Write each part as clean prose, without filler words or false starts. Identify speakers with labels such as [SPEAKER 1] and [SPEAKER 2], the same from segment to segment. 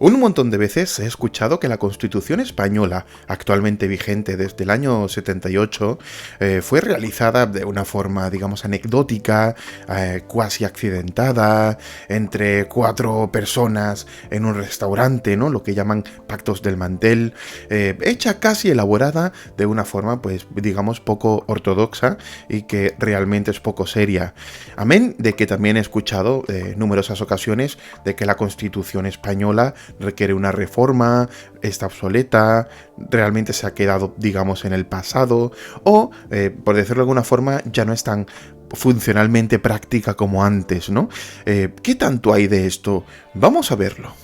[SPEAKER 1] Un montón de veces he escuchado que la Constitución española, actualmente vigente desde el año 78, fue realizada de una forma, digamos, anecdótica, cuasi accidentada, entre 4 personas en un restaurante, ¿no? Lo que llaman pactos del mantel, hecha casi elaborada de una forma, pues, digamos, poco ortodoxa y que realmente es poco seria. Amén de que también he escuchado numerosas ocasiones de que la Constitución española requiere una reforma, está obsoleta, realmente se ha quedado, digamos, en el pasado, o, por decirlo de alguna forma, ya no es tan funcionalmente práctica como antes, ¿no? ¿Qué tanto hay de esto? Vamos a verlo.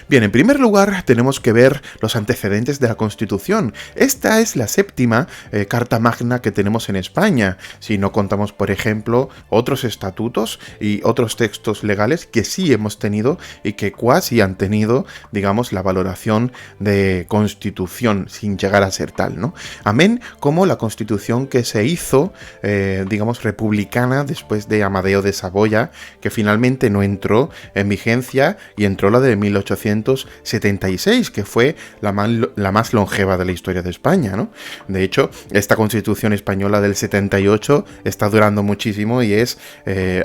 [SPEAKER 1] Bien, en primer lugar tenemos que ver los antecedentes de la Constitución. Esta es la séptima Carta Magna que tenemos en España, si no contamos, por ejemplo, otros estatutos y otros textos legales que sí hemos tenido y que cuasi han tenido, digamos, la valoración de Constitución, sin llegar a ser tal, ¿no? Amén como la Constitución que se hizo, digamos, republicana después de Amadeo de Saboya, que finalmente no entró en vigencia y entró la de 1876, que fue la más longeva de la historia de España, ¿no? De hecho, esta Constitución española del 78 está durando muchísimo y es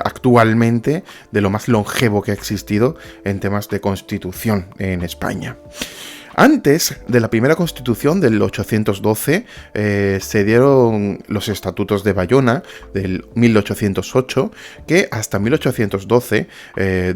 [SPEAKER 1] actualmente de lo más longevo que ha existido en temas de Constitución en España. Antes de la primera Constitución del 812 se dieron los Estatutos de Bayona del 1808, que hasta 1812,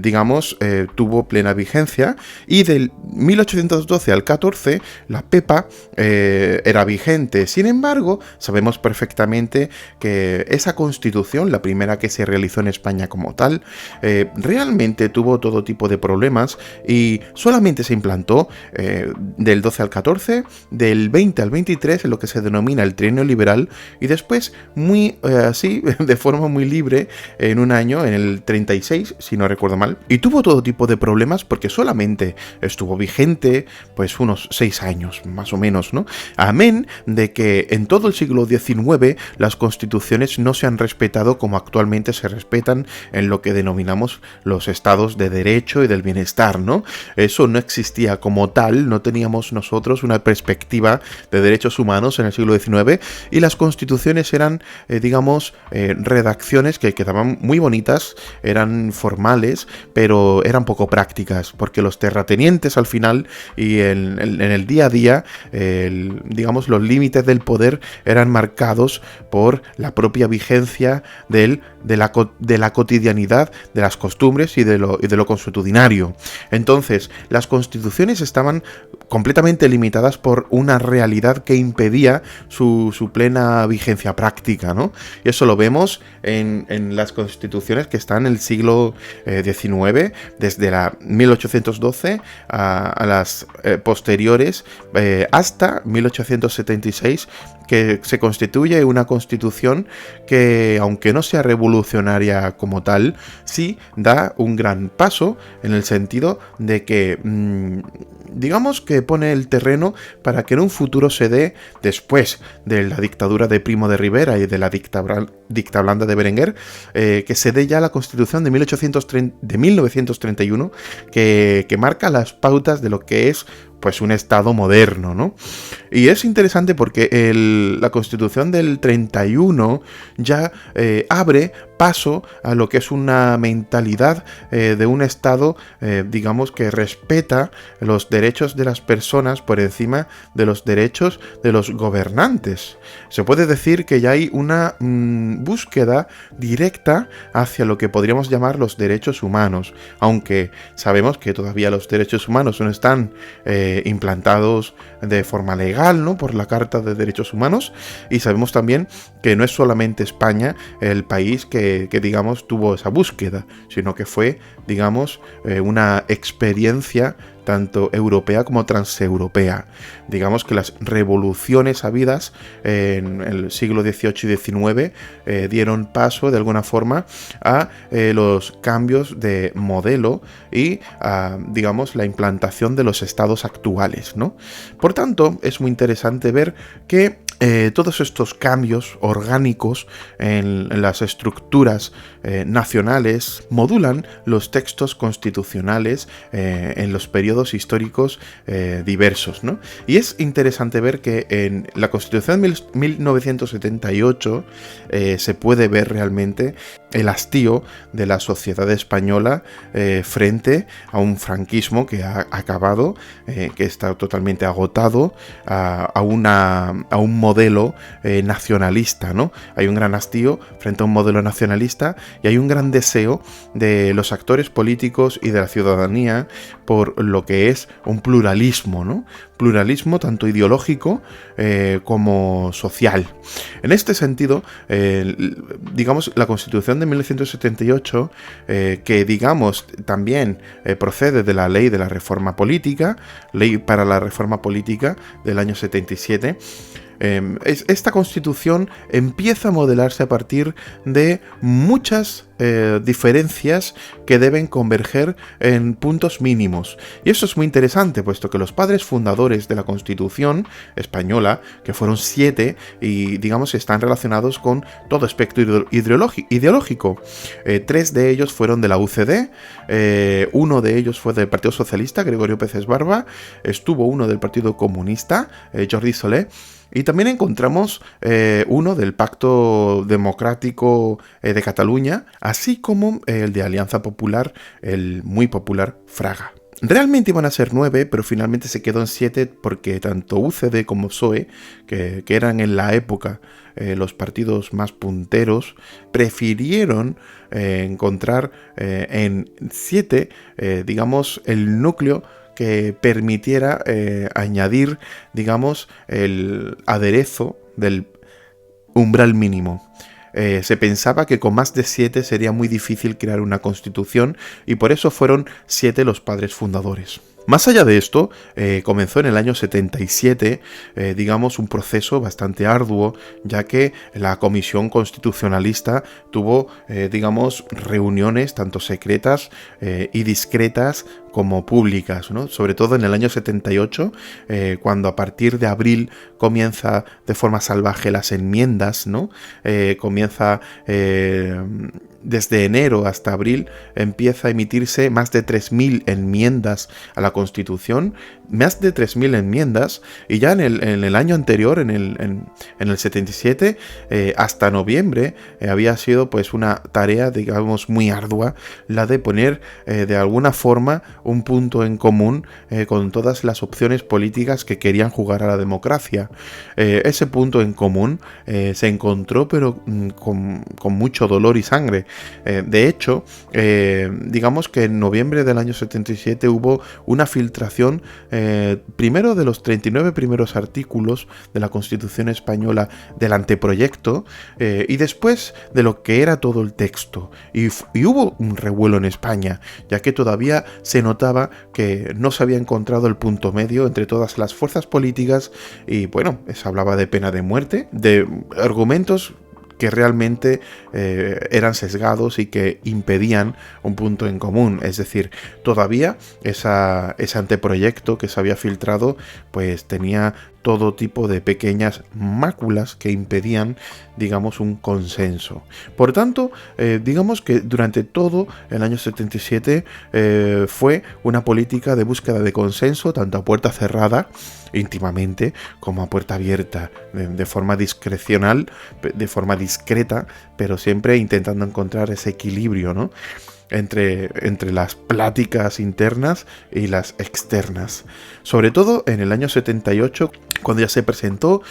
[SPEAKER 1] digamos, tuvo plena vigencia, y del 1812 al 14 la PEPA era vigente. Sin embargo, sabemos perfectamente que esa Constitución, la primera que se realizó en España como tal, realmente tuvo todo tipo de problemas y solamente se implantó del 12 al 14, del 20 al 23 en lo que se denomina el trienio liberal, y después muy así, de forma muy libre, en un año, en el 36, si no recuerdo mal, y tuvo todo tipo de problemas porque solamente estuvo vigente pues unos 6 años, más o menos, ¿no? Amén de que en todo el siglo XIX las constituciones no se han respetado como actualmente se respetan en lo que denominamos los estados de derecho y del bienestar, ¿no? Eso no existía como tal, no teníamos nosotros una perspectiva de derechos humanos en el siglo XIX, y las constituciones eran, digamos, redacciones que quedaban muy bonitas, eran formales, pero eran poco prácticas, porque los terratenientes al final y en el día a día, digamos, los límites del poder eran marcados por la propia vigencia de la cotidianidad, de las costumbres y de lo consuetudinario. Entonces, las constituciones estaban completamente limitadas por una realidad que impedía su plena vigencia práctica, ¿no? Y eso lo vemos en las constituciones que están en el siglo XIX, desde la 1812 a las posteriores, hasta 1876, que se constituye una constitución que, aunque no sea revolucionaria como tal, sí da un gran paso en el sentido de que, digamos que pone el terreno para que en un futuro se dé, después de la dictadura de Primo de Rivera y de la dicta blanda de Berenguer, que se dé ya la Constitución de 1931, que marca las pautas de lo que es pues un Estado moderno, ¿no? Y es interesante porque la Constitución del 31 ya abre paso a lo que es una mentalidad de un Estado, digamos, que respeta los derechos de las personas por encima de los derechos de los gobernantes. Se puede decir que ya hay una búsqueda directa hacia lo que podríamos llamar los derechos humanos, aunque sabemos que todavía los derechos humanos no están implantados de forma legal, ¿no?, por la Carta de Derechos Humanos, y sabemos también que no es solamente España el país que digamos tuvo esa búsqueda, sino que fue, digamos, una experiencia tanto europea como transeuropea. Digamos que las revoluciones habidas en el siglo XVIII y XIX dieron paso de alguna forma a los cambios de modelo y a, digamos, la implantación de los estados actuales, ¿no? Por tanto, es muy interesante ver que todos estos cambios orgánicos en las estructuras nacionales modulan los textos constitucionales en los periodos históricos diversos, ¿no? Y es interesante ver que en la Constitución de 1978 se puede ver realmente el hastío de la sociedad española frente a un franquismo que ha acabado, que está totalmente agotado, a un modelo nacionalista, ¿no? Hay un gran hastío frente a un modelo nacionalista y hay un gran deseo de los actores políticos y de la ciudadanía por lo que es un pluralismo, ¿no? Pluralismo tanto ideológico como social. En este sentido, digamos, la Constitución de 1978, que digamos también procede de la Ley de la Reforma Política, Ley para la Reforma Política del año 77, esta Constitución empieza a modelarse a partir de muchas diferencias que deben converger en puntos mínimos. Y eso es muy interesante, puesto que los padres fundadores de la Constitución española, que fueron 7, y digamos están relacionados con todo espectro ideológico. 3 de ellos fueron de la UCD, 1 de ellos fue del Partido Socialista, Gregorio Pérez Barba, estuvo uno del Partido Comunista, Jordi Solé, y también encontramos uno del Pacto Democrático de Cataluña, así como el de Alianza Popular, el muy popular Fraga. Realmente iban a ser 9, pero finalmente se quedó en 7 porque tanto UCD como PSOE, que eran en la época los partidos más punteros, prefirieron encontrar en 7, digamos, el núcleo que permitiera añadir, digamos, el aderezo del umbral mínimo. Se pensaba que con más de 7 sería muy difícil crear una constitución y por eso fueron 7 los padres fundadores. Más allá de esto, comenzó en el año 77, digamos, un proceso bastante arduo, ya que la Comisión Constitucionalista tuvo, digamos, reuniones tanto secretas y discretas como públicas, ¿no? Sobre todo en el año 78, cuando a partir de abril comienza de forma salvaje las enmiendas, ¿no? Comienza desde enero hasta abril, empieza a emitirse más de 3.000 enmiendas a la Constitución, más de 3.000 enmiendas, y ya en el año anterior, en el 77, hasta noviembre, había sido pues una tarea, digamos, muy ardua, la de poner de alguna forma un punto en común con todas las opciones políticas que querían jugar a la democracia. Ese punto en común se encontró, pero con mucho dolor y sangre. De hecho, digamos que en noviembre del año 77 hubo una filtración primero de los 39 primeros artículos de la Constitución española del anteproyecto y después de lo que era todo el texto. Y hubo un revuelo en España, ya que todavía se notaba que no se había encontrado el punto medio entre todas las fuerzas políticas y bueno, se hablaba de pena de muerte, de argumentos que realmente eran sesgados y que impedían un punto en común. Es decir, todavía ese anteproyecto que se había filtrado pues tenía todo tipo de pequeñas máculas que impedían, digamos, un consenso. Por tanto, digamos que durante todo el año 77 fue una política de búsqueda de consenso, tanto a puerta cerrada, íntimamente, como a puerta abierta, de forma discrecional, de forma discreta, pero siempre intentando encontrar ese equilibrio, ¿no?, entre las pláticas internas y las externas. Sobre todo en el año 78, cuando ya se presentó,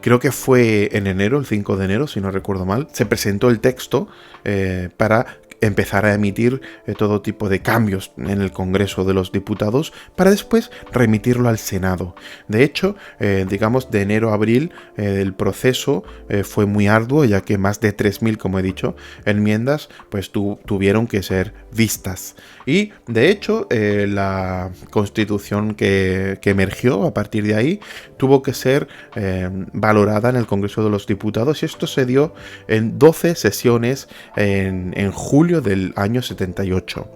[SPEAKER 1] creo que fue en enero, el 5 de enero, si no recuerdo mal, se presentó el texto para empezar a emitir todo tipo de cambios en el Congreso de los Diputados para después remitirlo al Senado. De hecho, digamos de enero a abril el proceso fue muy arduo, ya que más de 3.000, como he dicho, enmiendas pues tuvieron que ser vistas. Y de hecho la constitución que emergió a partir de ahí tuvo que ser valorada en el Congreso de los Diputados, y esto se dio en 12 sesiones en julio del año 78.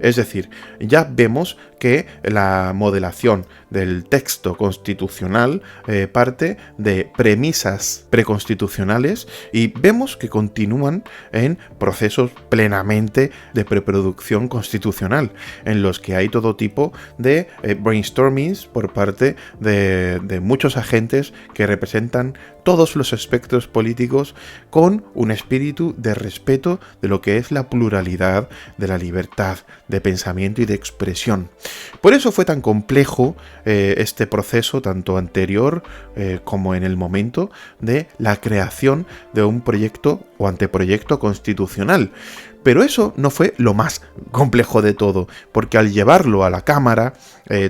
[SPEAKER 1] Es decir, ya vemos que la modelación del texto constitucional parte de premisas preconstitucionales, y vemos que continúan en procesos plenamente de preproducción constitucional, en los que hay todo tipo de brainstormings por parte de muchos agentes que representan todos los espectros políticos, con un espíritu de respeto de lo que es la pluralidad, de la libertad de pensamiento y de expresión. Por eso fue tan complejo este proceso, tanto anterior como en el momento de la creación de un proyecto o anteproyecto constitucional. Pero eso no fue lo más complejo de todo, porque al llevarlo a la Cámara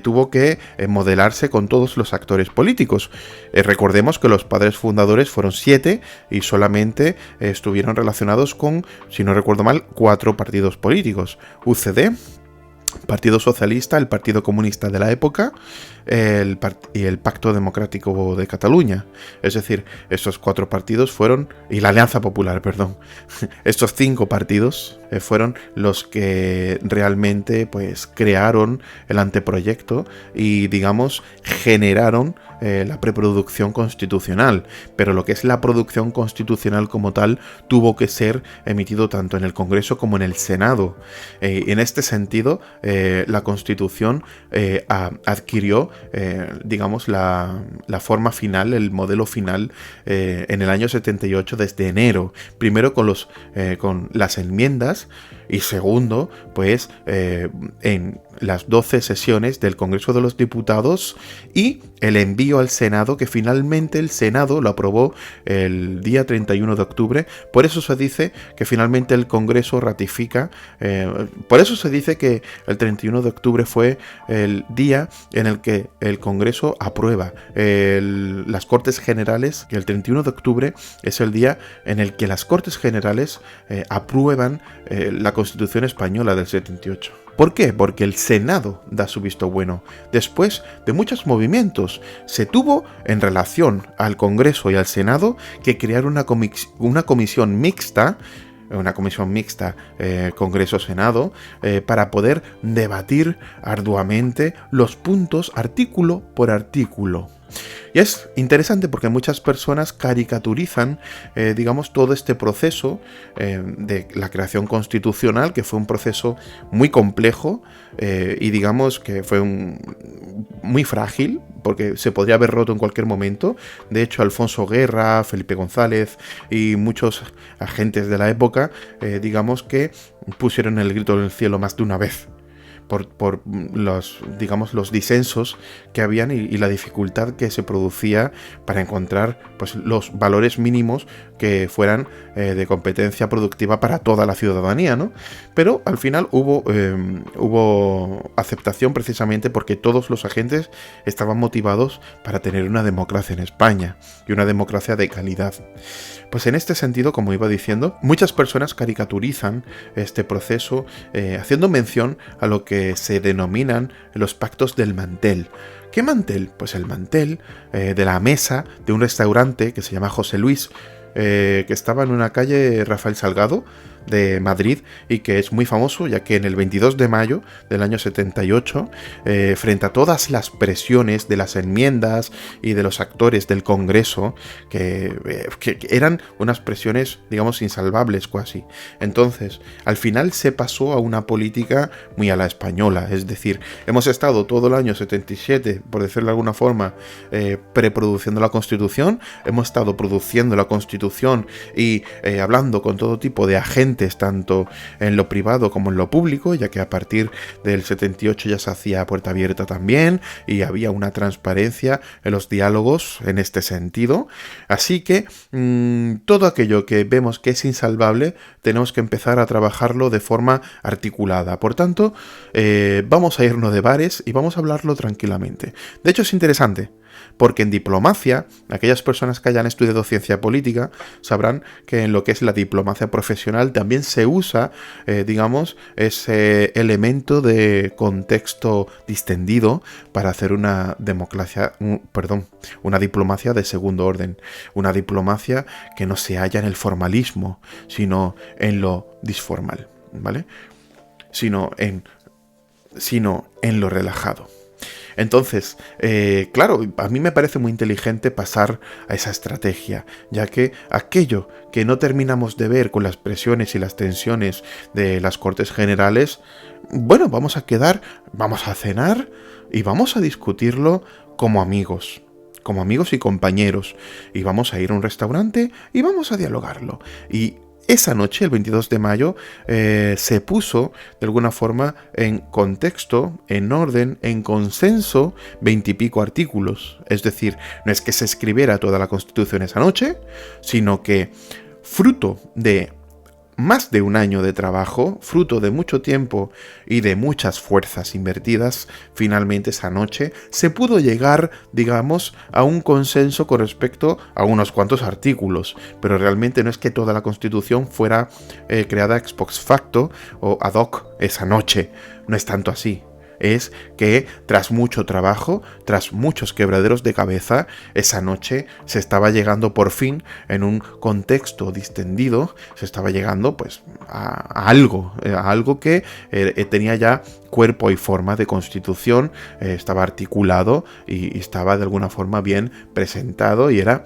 [SPEAKER 1] tuvo que modelarse con todos los actores políticos. Recordemos que los padres fundadores fueron 7 y solamente estuvieron relacionados con, si no recuerdo mal, 4 partidos políticos: UCD, Partido Socialista, el Partido Comunista de la época y el Pacto Democrático de Cataluña. Es decir, estos 4 partidos fueron, y la Alianza Popular, perdón, estos 5 partidos fueron los que realmente pues crearon el anteproyecto y, digamos, generaron la preproducción constitucional. Pero lo que es la producción constitucional como tal tuvo que ser emitido tanto en el Congreso como en el Senado. En este sentido, la Constitución adquirió, digamos, la forma final, el modelo final, en el año 78 desde enero. Primero con las enmiendas, y segundo, pues en las 12 sesiones del Congreso de los Diputados y el envío al Senado, que finalmente el Senado lo aprobó el día 31 de octubre. Por eso se dice que finalmente el Congreso ratifica, por eso se dice que el 31 de octubre fue el día en el que el Congreso aprueba las Cortes Generales, que el 31 de octubre es el día en el que las Cortes Generales aprueban la Constitución española del 78. ¿Por qué? Porque el Senado da su visto bueno. Después de muchos movimientos, se tuvo en relación al Congreso y al Senado que crear una comisión mixta, Congreso-Senado, para poder debatir arduamente los puntos artículo por artículo. Y es interesante porque muchas personas caricaturizan, digamos, todo este proceso de la creación constitucional, que fue un proceso muy complejo y digamos que fue muy frágil, porque se podría haber roto en cualquier momento. De hecho, Alfonso Guerra, Felipe González y muchos agentes de la época, digamos que pusieron el grito en el cielo más de una vez por los disensos que habían y la dificultad que se producía para encontrar pues los valores mínimos que fueran de competencia productiva para toda la ciudadanía, ¿no? Pero al final hubo aceptación, precisamente porque todos los agentes estaban motivados para tener una democracia en España, y una democracia de calidad. Pues en este sentido, como iba diciendo, muchas personas caricaturizan este proceso haciendo mención a lo que se denominan los pactos del mantel. ¿Qué mantel? Pues el mantel de la mesa de un restaurante que se llama José Luis, que estaba en una calle Rafael Salgado de Madrid, y que es muy famoso ya que en el 22 de mayo del año 78, frente a todas las presiones de las enmiendas y de los actores del Congreso, que eran unas presiones, digamos, insalvables casi, entonces al final se pasó a una política muy a la española. Es decir, hemos estado todo el año 77, por decirlo de alguna forma, preproduciendo la Constitución, hemos estado produciendo la Constitución y hablando con todo tipo de agentes transparentes tanto en lo privado como en lo público, ya que a partir del 78 ya se hacía a puerta abierta también y había una transparencia en los diálogos en este sentido. Así que todo aquello que vemos que es insalvable tenemos que empezar a trabajarlo de forma articulada. Por tanto, vamos a irnos de bares y vamos a hablarlo tranquilamente. De hecho, es interesante, porque en diplomacia, aquellas personas que hayan estudiado ciencia política sabrán que en lo que es la diplomacia profesional también se usa, digamos, ese elemento de contexto distendido para hacer una diplomacia de segundo orden, una diplomacia que no se halla en el formalismo, sino en lo disformal, ¿vale? Sino en lo relajado. Entonces, claro, a mí me parece muy inteligente pasar a esa estrategia, ya que aquello que no terminamos de ver con las presiones y las tensiones de las Cortes Generales, bueno, vamos a cenar y vamos a discutirlo como amigos y compañeros, y vamos a ir a un restaurante y vamos a dialogarlo. Y esa noche, el 22 de mayo, se puso de alguna forma en contexto, en orden, en consenso, 20 y pico artículos. Es decir, no es que se escribiera toda la Constitución esa noche, sino que fruto de más de un año de trabajo, fruto de mucho tiempo y de muchas fuerzas invertidas, finalmente esa noche se pudo llegar, digamos, a un consenso con respecto a unos cuantos artículos, pero realmente no es que toda la Constitución fuera creada ex post facto o ad hoc esa noche, no es tanto así. Es que tras mucho trabajo, tras muchos quebraderos de cabeza, esa noche se estaba llegando por fin, en un contexto distendido, se estaba llegando pues a algo que tenía ya cuerpo y forma de constitución, estaba articulado y estaba de alguna forma bien presentado y era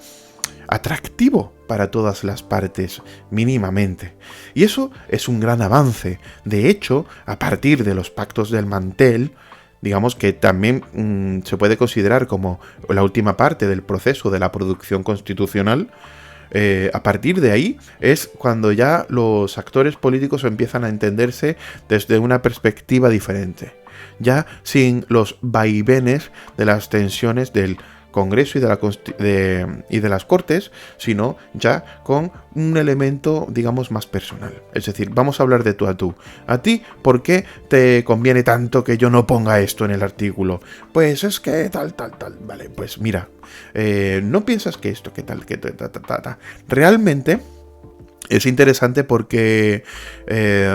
[SPEAKER 1] atractivo para todas las partes, mínimamente. Y eso es un gran avance. De hecho, a partir de los pactos del mantel, digamos que también se puede considerar como la última parte del proceso de la producción constitucional. A partir de ahí es cuando ya los actores políticos empiezan a entenderse desde una perspectiva diferente, ya sin los vaivenes de las tensiones del Congreso y de las Cortes, sino ya con un elemento, digamos, más personal. Es decir, vamos a hablar de tú a tú. A ti, ¿por qué te conviene tanto que yo no ponga esto en el artículo? Pues es que tal. Vale, pues mira, no piensas que esto, que tal, que ta. Realmente es interesante porque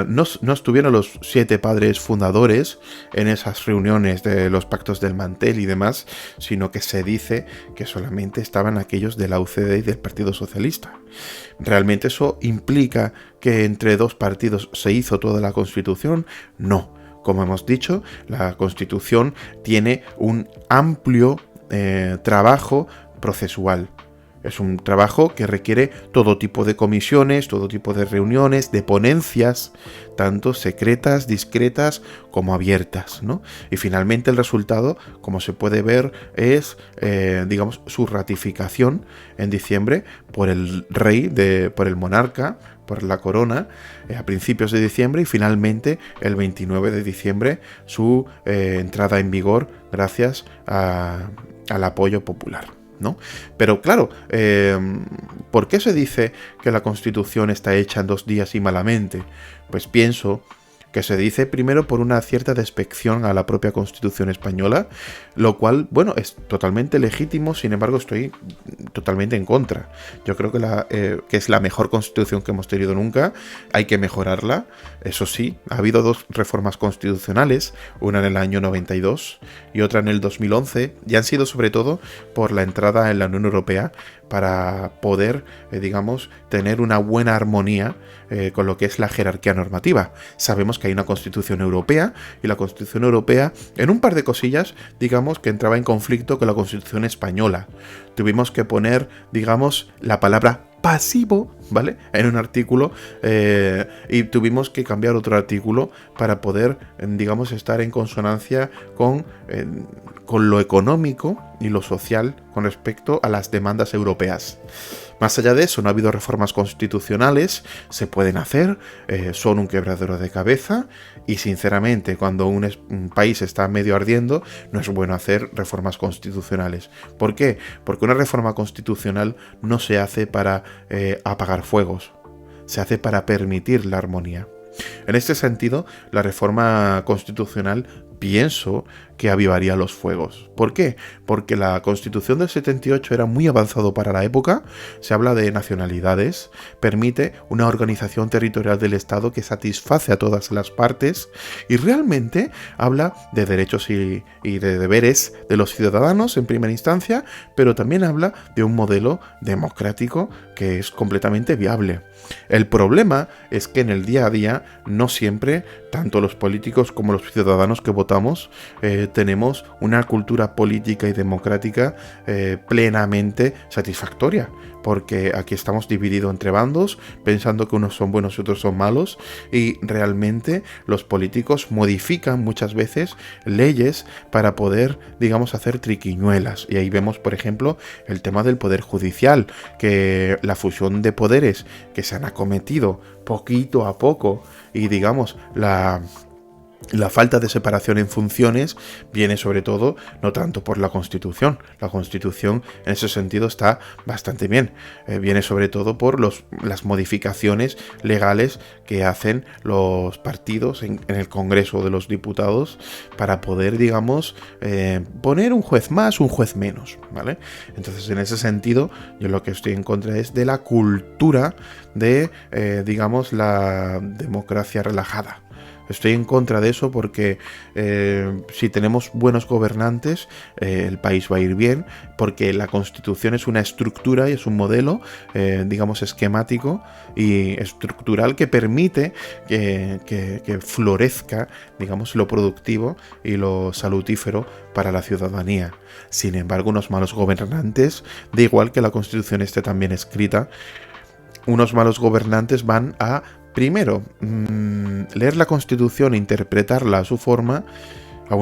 [SPEAKER 1] no estuvieron los 7 padres fundadores en esas reuniones de los pactos del mantel y demás, sino que se dice que solamente estaban aquellos de la UCD y del Partido Socialista. ¿Realmente eso implica que entre dos partidos se hizo toda la Constitución? No. Como hemos dicho, la Constitución tiene un amplio trabajo procesual. Es un trabajo que requiere todo tipo de comisiones, todo tipo de reuniones, de ponencias, tanto secretas, discretas como abiertas, ¿no? Y finalmente el resultado, como se puede ver, es, digamos, su ratificación en diciembre por el rey, por el monarca, por la corona, a principios de diciembre, y finalmente el 29 de diciembre su entrada en vigor gracias al apoyo popular, ¿no? Pero claro, ¿por qué se dice que la Constitución está hecha en 2 días y malamente? Pues pienso que se dice primero por una cierta despección a la propia Constitución española, lo cual, bueno, es totalmente legítimo, sin embargo estoy totalmente en contra. Yo creo que es la mejor Constitución que hemos tenido nunca, hay que mejorarla, eso sí, ha habido 2 reformas constitucionales, una en el año 92 y otra en el 2011, y han sido sobre todo por la entrada en la Unión Europea, para poder, digamos, tener una buena armonía con lo que es la jerarquía normativa. Sabemos que hay una Constitución Europea, y la Constitución Europea, en un par de cosillas, digamos, que entraba en conflicto con la Constitución Española. Tuvimos que poner, digamos, la palabra pasivo ¿vale? En un artículo, y tuvimos que cambiar otro artículo para poder, digamos, estar en consonancia con lo económico y lo social con respecto a las demandas europeas. Más allá de eso, no ha habido reformas constitucionales, se pueden hacer, son un quebradero de cabeza y sinceramente cuando un país está medio ardiendo no es bueno hacer reformas constitucionales. ¿Por qué? Porque una reforma constitucional no se hace para apagar fuegos, se hace para permitir la armonía. En este sentido, la reforma constitucional pienso que avivaría los fuegos. ¿Por qué? Porque la Constitución del 78 era muy avanzado para la época, se habla de nacionalidades, permite una organización territorial del Estado que satisface a todas las partes y realmente habla de derechos y de deberes de los ciudadanos en primera instancia, pero también habla de un modelo democrático que es completamente viable. El problema es que en el día a día no siempre, tanto los políticos como los ciudadanos que votamos, tenemos una cultura política y democrática plenamente satisfactoria, porque aquí estamos divididos entre bandos, pensando que unos son buenos y otros son malos, y realmente los políticos modifican muchas veces leyes para poder, digamos, hacer triquiñuelas. Y ahí vemos, por ejemplo, el tema del poder judicial, que la fusión de poderes que se han acometido poquito a poco y, digamos, la falta de separación en funciones viene sobre todo, no tanto por la Constitución. La Constitución en ese sentido está bastante bien. Viene sobre todo por las modificaciones legales que hacen los partidos en el Congreso de los Diputados para poder, digamos, poner un juez más, un juez menos, ¿vale? Entonces, en ese sentido, yo lo que estoy en contra es de la cultura de, digamos, la democracia relajada. Estoy en contra de eso porque si tenemos buenos gobernantes, el país va a ir bien, porque la Constitución es una estructura y es un modelo, digamos, esquemático y estructural que permite que florezca, digamos, lo productivo y lo salutífero para la ciudadanía. Sin embargo, unos malos gobernantes, da igual que la Constitución esté tan bien escrita, unos malos gobernantes van a primero, leer la Constitución e interpretarla a su forma, de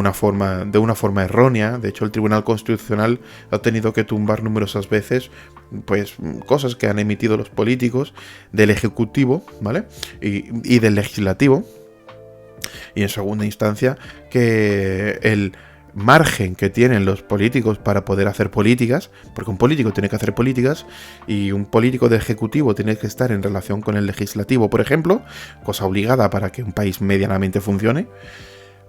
[SPEAKER 1] una forma errónea. De hecho, el Tribunal Constitucional ha tenido que tumbar numerosas veces, pues, cosas que han emitido los políticos del Ejecutivo, ¿vale? Y del Legislativo. Y en segunda instancia, que el margen que tienen los políticos para poder hacer políticas, porque un político tiene que hacer políticas y un político de ejecutivo tiene que estar en relación con el legislativo, por ejemplo, cosa obligada para que un país medianamente funcione.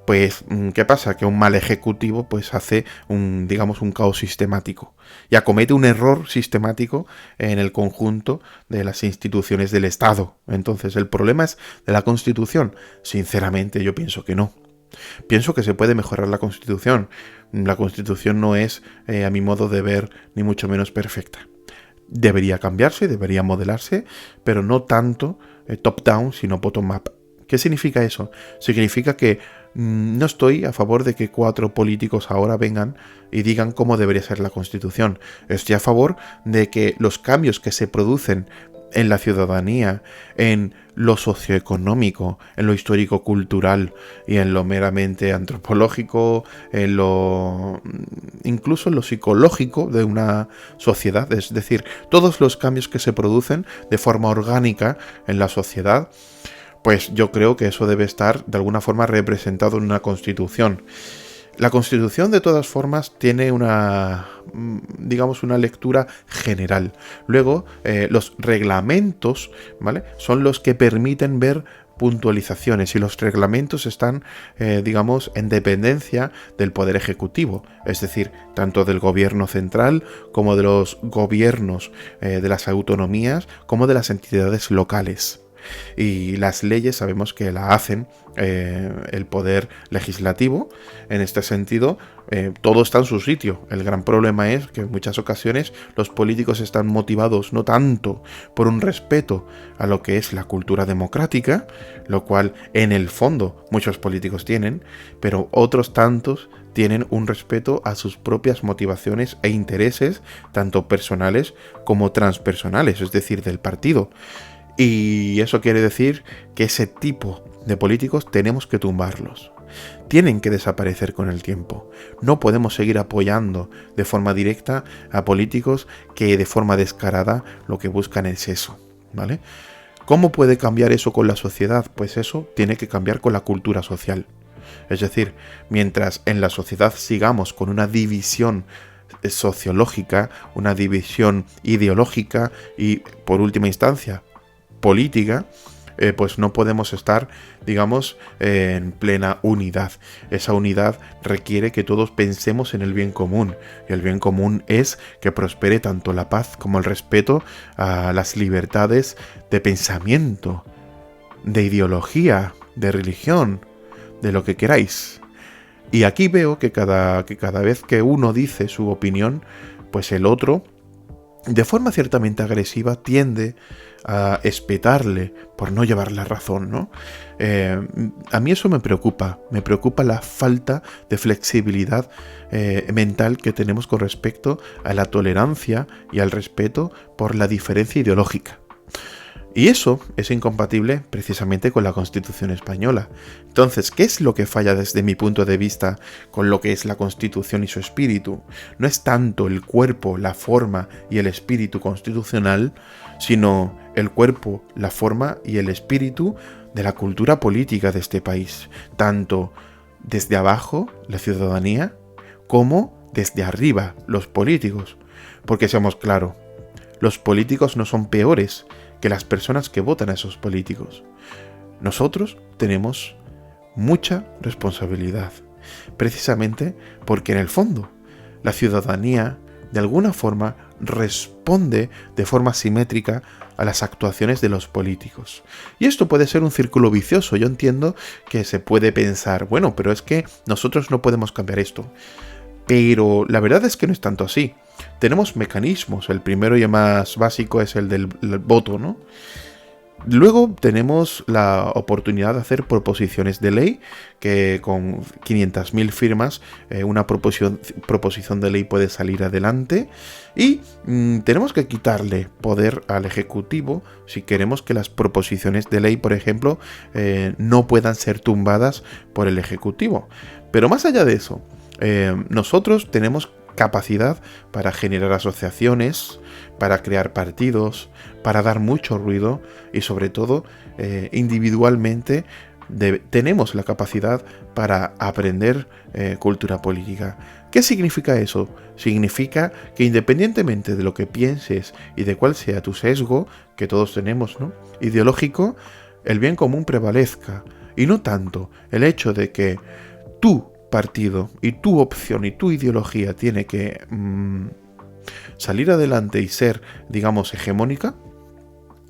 [SPEAKER 1] Pues, ¿qué pasa? Que un mal ejecutivo pues hace un caos sistemático y acomete un error sistemático en el conjunto de las instituciones del Estado. Entonces, ¿el problema es de la Constitución? Sinceramente, yo pienso que no. Pienso que se puede mejorar la Constitución. La Constitución no es, a mi modo de ver, ni mucho menos perfecta. Debería cambiarse, debería modelarse, pero no tanto top-down, sino bottom-up. ¿Qué significa eso? Significa que no estoy a favor de que 4 políticos ahora vengan y digan cómo debería ser la Constitución. Estoy a favor de que los cambios que se producen en la ciudadanía, en lo socioeconómico, en lo histórico-cultural y en lo meramente antropológico, incluso en lo psicológico de una sociedad, es decir, todos los cambios que se producen de forma orgánica en la sociedad, pues yo creo que eso debe estar de alguna forma representado en una Constitución. La Constitución, de todas formas, tiene una lectura general. Luego, los reglamentos, ¿vale?, son los que permiten ver puntualizaciones y los reglamentos están, en dependencia del Poder Ejecutivo, es decir, tanto del gobierno central como de los gobiernos de las autonomías como de las entidades locales. Y las leyes sabemos que la hacen el poder legislativo. En este sentido, todo está en su sitio. El gran problema es que en muchas ocasiones los políticos están motivados no tanto por un respeto a lo que es la cultura democrática, lo cual en el fondo muchos políticos tienen, pero otros tantos tienen un respeto a sus propias motivaciones e intereses, tanto personales como transpersonales, es decir, del partido. Y eso quiere decir que ese tipo de políticos tenemos que tumbarlos. Tienen que desaparecer con el tiempo. No podemos seguir apoyando de forma directa a políticos que de forma descarada lo que buscan es eso, ¿vale? ¿Cómo puede cambiar eso con la sociedad? Pues eso tiene que cambiar con la cultura social. Es decir, mientras en la sociedad sigamos con una división sociológica, una división ideológica y, por última instancia, política, pues no podemos estar, digamos, en plena unidad. Esa unidad requiere que todos pensemos en el bien común. Y el bien común es que prospere tanto la paz como el respeto a las libertades de pensamiento, de ideología, de religión, de lo que queráis. Y aquí veo que cada vez que uno dice su opinión, pues el otro, de forma ciertamente agresiva, tiende a espetarle por no llevar la razón, ¿no? A mí eso me preocupa la falta de flexibilidad mental que tenemos con respecto a la tolerancia y al respeto por la diferencia ideológica. Y eso es incompatible precisamente con la Constitución española. Entonces, ¿qué es lo que falla desde mi punto de vista con lo que es la Constitución y su espíritu? No es tanto el cuerpo, la forma y el espíritu constitucional, sino el cuerpo, la forma y el espíritu de la cultura política de este país, tanto desde abajo, la ciudadanía, como desde arriba, los políticos. Porque seamos claros, los políticos no son peores que las personas que votan a esos políticos. Nosotros tenemos mucha responsabilidad, precisamente porque en el fondo la ciudadanía de alguna forma responde de forma simétrica a las actuaciones de los políticos. Y esto puede ser un círculo vicioso. Yo entiendo que se puede pensar, bueno, pero es que nosotros no podemos cambiar esto. Pero la verdad es que no es tanto así. Tenemos mecanismos. El primero y el más básico es el del voto, ¿no? Luego tenemos la oportunidad de hacer proposiciones de ley, que con 500.000 firmas una proposición de ley puede salir adelante. Y tenemos que quitarle poder al Ejecutivo si queremos que las proposiciones de ley, por ejemplo, no puedan ser tumbadas por el Ejecutivo. Pero más allá de eso, nosotros tenemos capacidad para generar asociaciones, para crear partidos, para dar mucho ruido y sobre todo individualmente tenemos la capacidad para aprender cultura política. ¿Qué significa eso? Significa que independientemente de lo que pienses y de cuál sea tu sesgo, que todos tenemos, ¿no?, ideológico, el bien común prevalezca y no tanto el hecho de que tú partido y tu opción y tu ideología tiene que salir adelante y ser, digamos, hegemónica,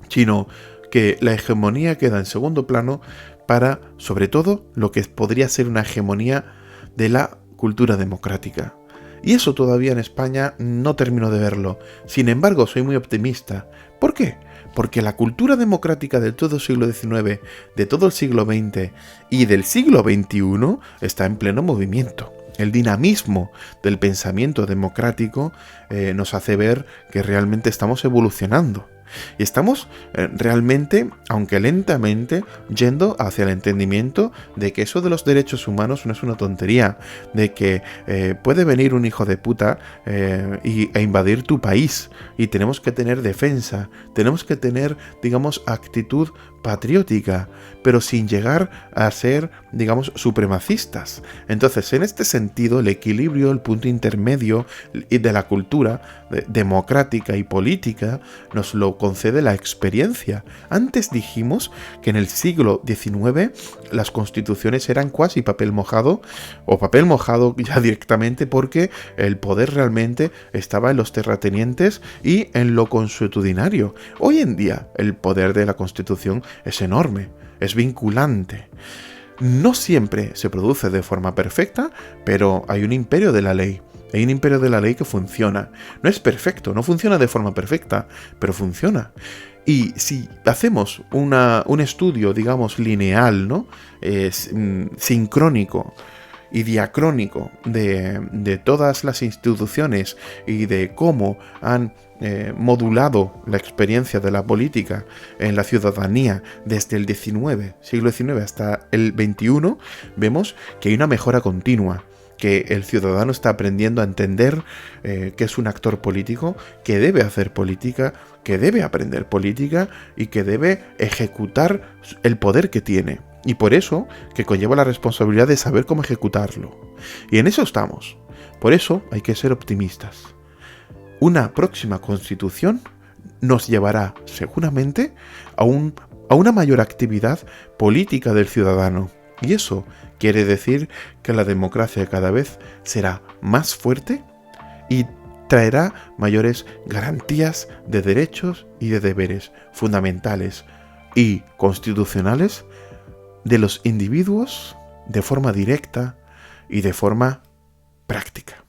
[SPEAKER 1] sino que la hegemonía queda en segundo plano para, sobre todo, lo que podría ser una hegemonía de la cultura democrática. Y eso todavía en España no termino de verlo. Sin embargo, soy muy optimista. ¿Por qué? Porque la cultura democrática de todo el siglo XIX, de todo el siglo XX y del siglo XXI está en pleno movimiento. El dinamismo del pensamiento democrático nos hace ver que realmente estamos evolucionando. Y estamos realmente, aunque lentamente, yendo hacia el entendimiento de que eso de los derechos humanos no es una tontería, de que puede venir un hijo de puta e invadir tu país y tenemos que tener defensa, tenemos que tener, digamos, actitud patriótica, pero sin llegar a ser, digamos, supremacistas. Entonces, en este sentido, el equilibrio, el punto intermedio de la cultura democrática y política nos lo concede la experiencia. Antes dijimos que en el siglo XIX las constituciones eran cuasi papel mojado, o papel mojado ya directamente, porque el poder realmente estaba en los terratenientes y en lo consuetudinario. Hoy en día el poder de la Constitución es enorme, es vinculante. No siempre se produce de forma perfecta, pero hay un imperio de la ley. Hay un imperio de la ley que funciona. No es perfecto, no funciona de forma perfecta, pero funciona. Y si hacemos un estudio, digamos, lineal, ¿no? Sincrónico y diacrónico de todas las instituciones y de cómo han modulado la experiencia de la política en la ciudadanía desde el siglo XIX hasta el XXI, vemos que hay una mejora continua, que el ciudadano está aprendiendo a entender que es un actor político, que debe hacer política, que debe aprender política y que debe ejecutar el poder que tiene. Y por eso que conlleva la responsabilidad de saber cómo ejecutarlo. Y en eso estamos. Por eso hay que ser optimistas. Una próxima constitución nos llevará seguramente a una mayor actividad política del ciudadano. Y eso quiere decir que la democracia cada vez será más fuerte y traerá mayores garantías de derechos y de deberes fundamentales y constitucionales de los individuos de forma directa y de forma práctica.